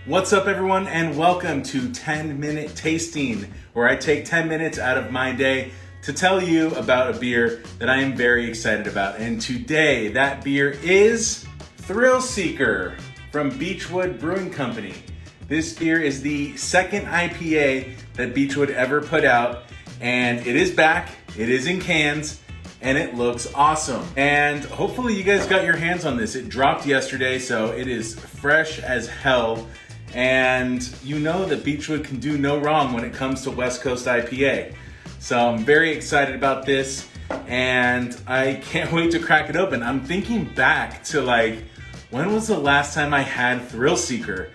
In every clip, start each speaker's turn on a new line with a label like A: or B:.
A: What's up, everyone, and welcome to 10-Minute Tasting, where I take 10 minutes out of my day to tell you about a beer that I am very excited about. And today, that beer is Thrillseeker from Beachwood Brewing Company. This beer is the second IPA that Beachwood ever put out, and it is back, it is in cans, and it looks awesome. And hopefully you guys got your hands on this. It dropped yesterday, so it is fresh as hell. And you know that Beachwood can do no wrong when it comes to West Coast IPA. So I'm very excited about this, and I can't wait to crack it open. I'm thinking back to when was the last time I had Thrillseeker?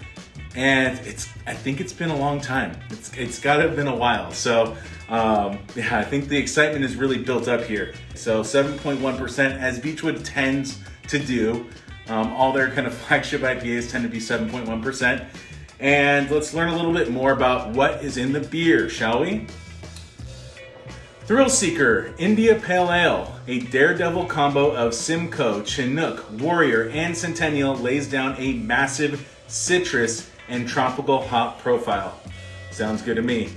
A: And I think it's been a long time. It's gotta have been a while. So I think the excitement is really built up here. So 7.1%, as Beachwood tends to do. All their kind of flagship IPAs tend to be 7.1%. And let's learn a little bit more about what is in the beer, shall we? Thrillseeker India Pale Ale, a daredevil combo of Simcoe, Chinook, Warrior, and Centennial, lays down a massive citrus and tropical hop profile. Sounds good to me.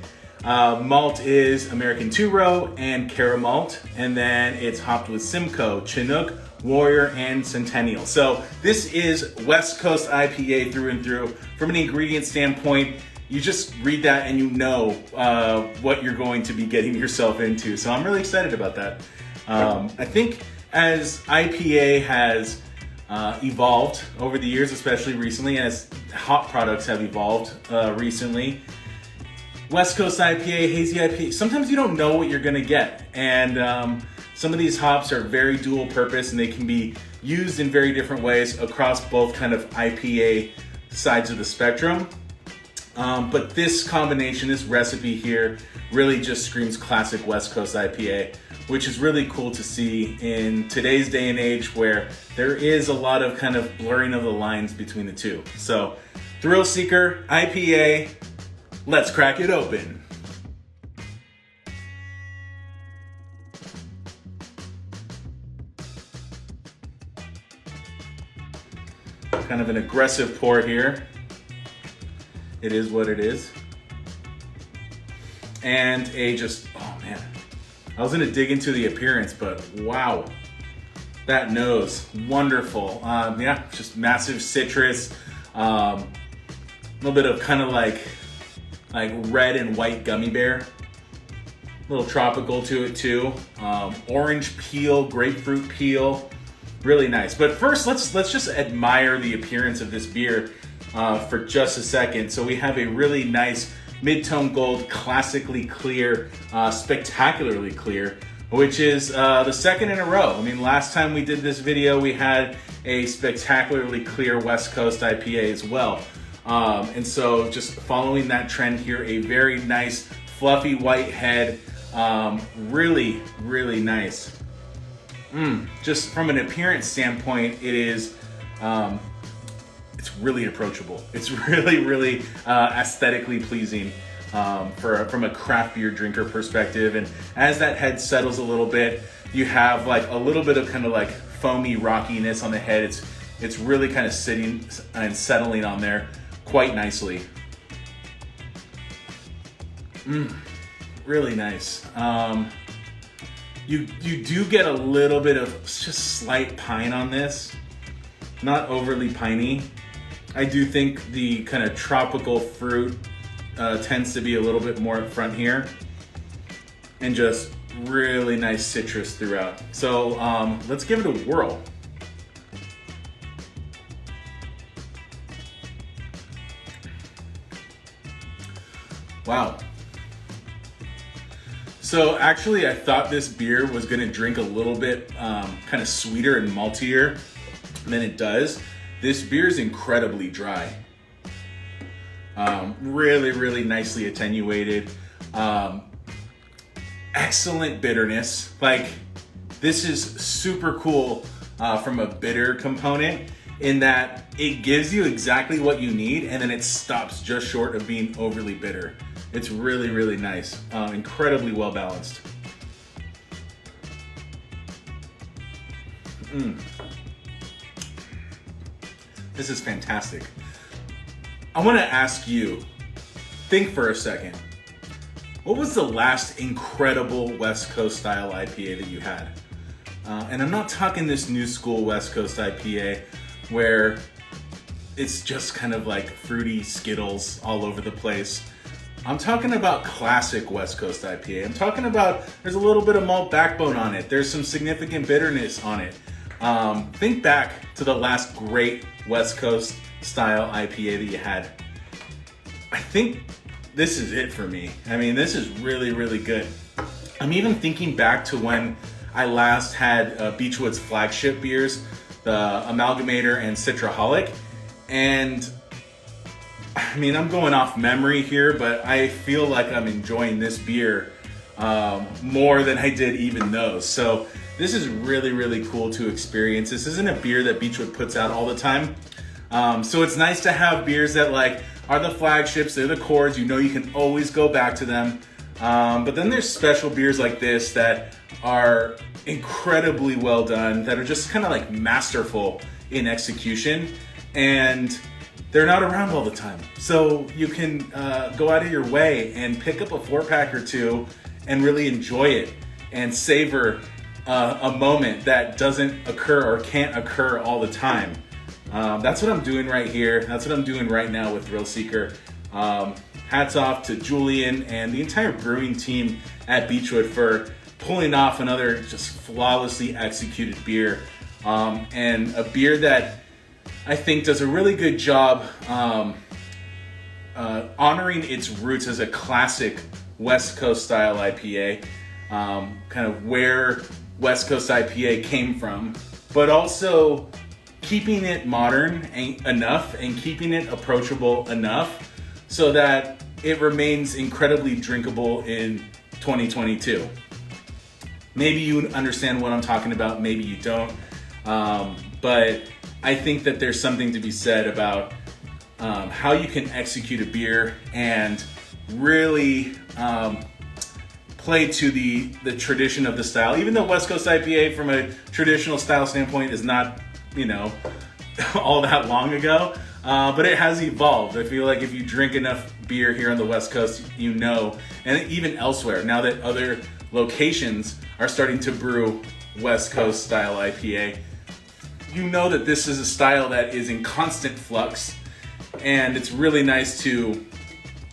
A: Malt is American two-row and caramel malt, and then it's hopped with Simcoe, Chinook, Warrior, and Centennial. So this is West Coast IPA through and through. From an ingredient standpoint, you just read that and you know what you're going to be getting yourself into. So I'm really excited about that. I think as IPA has evolved over the years, especially recently, as hop products have evolved recently, West Coast IPA, hazy IPA, sometimes you don't know what you're gonna get. And some of these hops are very dual purpose, and they can be used in very different ways across both kind of IPA sides of the spectrum. But this combination, this recipe here, really just screams classic West Coast IPA, which is really cool to see in today's day and age where there is a lot of kind of blurring of the lines between the two. So Thrillseeker IPA, let's crack it open. Kind of an aggressive pour here. It is what it is. And oh man. I was gonna dig into the appearance, but wow. That nose, wonderful. Yeah, just massive citrus. A little bit of kind of like red and white gummy bear. A little tropical to it too. Orange peel, grapefruit peel. Really nice. But first, let's just admire the appearance of this beer for just a second. So we have a really nice mid-tone gold, classically clear, spectacularly clear, which is the second in a row. I mean, last time we did this video, we had a spectacularly clear West Coast IPA as well. And so just following that trend here, a very nice fluffy white head, really, really nice. Just from an appearance standpoint, it is, it's really approachable. It's really, really aesthetically pleasing from a craft beer drinker perspective. And as that head settles a little bit, you have a little bit of kind of foamy rockiness on the head. It's really kind of sitting and settling on there quite nicely. Really nice. You do get a little bit of just slight pine on this, not overly piney. I do think the kind of tropical fruit tends to be a little bit more up front here, and just really nice citrus throughout. So let's give it a whirl. Wow. So actually, I thought this beer was gonna drink a little bit kind of sweeter and maltier than it does. This beer is incredibly dry. Really, really nicely attenuated. Excellent bitterness. This is super cool from a bitter component in that it gives you exactly what you need, and then it stops just short of being overly bitter. It's really, really nice. Incredibly well balanced. This is fantastic. I want to ask you, think for a second. What was the last incredible West Coast-style IPA that you had? And I'm not talking this new school West Coast IPA where it's just kind of like fruity Skittles all over the place. I'm talking about classic West Coast IPA. I'm talking about there's a little bit of malt backbone on it. There's some significant bitterness on it. Think back to the last great West Coast style IPA that you had. I think this is it for me. I mean, this is really, really good. I'm even thinking back to when I last had Beachwood's flagship beers, the Amalgamator and Citraholic. And I mean, I'm going off memory here, but I feel like I'm enjoying this beer more than I did even those. So this is really, really cool to experience. This isn't a beer that Beachwood puts out all the time. So it's nice to have beers that like are the flagships, they're the cores, you know you can always go back to them. But then there's special beers like this that are incredibly well done, that are just kind of like masterful in execution, and they're not around all the time. So you can go out of your way and pick up a 4-pack or two and really enjoy it and savor a moment that doesn't occur or can't occur all the time. That's what I'm doing right here. That's what I'm doing right now with Thrillseeker. Hats off to Julian and the entire brewing team at Beachwood for pulling off another just flawlessly executed beer. And a beer that I think does a really good job honoring its roots as a classic West Coast style IPA, kind of where West Coast IPA came from, but also keeping it modern enough and keeping it approachable enough so that it remains incredibly drinkable in 2022. Maybe you understand what I'm talking about, maybe you don't, but I think that there's something to be said about how you can execute a beer and really play to the tradition of the style. Even though West Coast IPA from a traditional style standpoint is not, you know, all that long ago, but it has evolved. I feel like if you drink enough beer here on the West Coast, you know, and even elsewhere, now that other locations are starting to brew West Coast style IPA, you know that this is a style that is in constant flux, and it's really nice to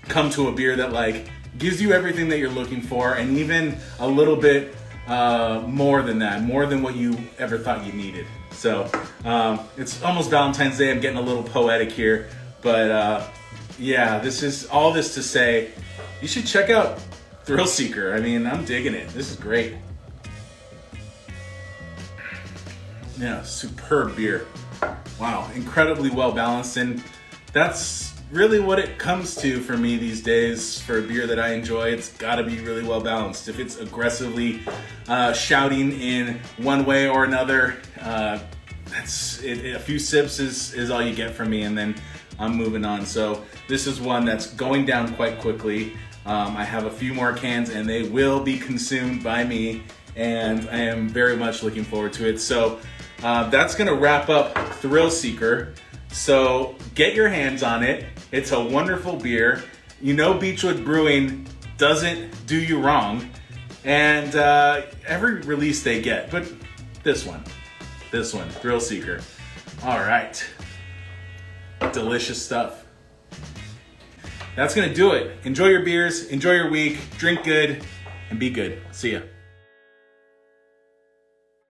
A: come to a beer that like gives you everything that you're looking for, and even a little bit more than that, more than what you ever thought you needed. So it's almost Valentine's Day. I'm getting a little poetic here, but yeah, this is all this to say, you should check out Thrillseeker. I mean, I'm digging it. This is great. Yeah, superb beer. Wow, incredibly well balanced, and that's really what it comes to for me these days. For a beer that I enjoy, it's gotta be really well balanced. If it's aggressively shouting in one way or another, that's it. A few sips is all you get from me, and then I'm moving on. So this is one that's going down quite quickly. I have a few more cans and they will be consumed by me, and I am very much looking forward to it. So that's gonna wrap up Thrillseeker. So get your hands on it. It's a wonderful beer. You know Beachwood Brewing doesn't do you wrong, and every release they get, but this one, Thrillseeker. All right, delicious stuff. That's gonna do it. Enjoy your beers, enjoy your week, drink good, and be good. See ya.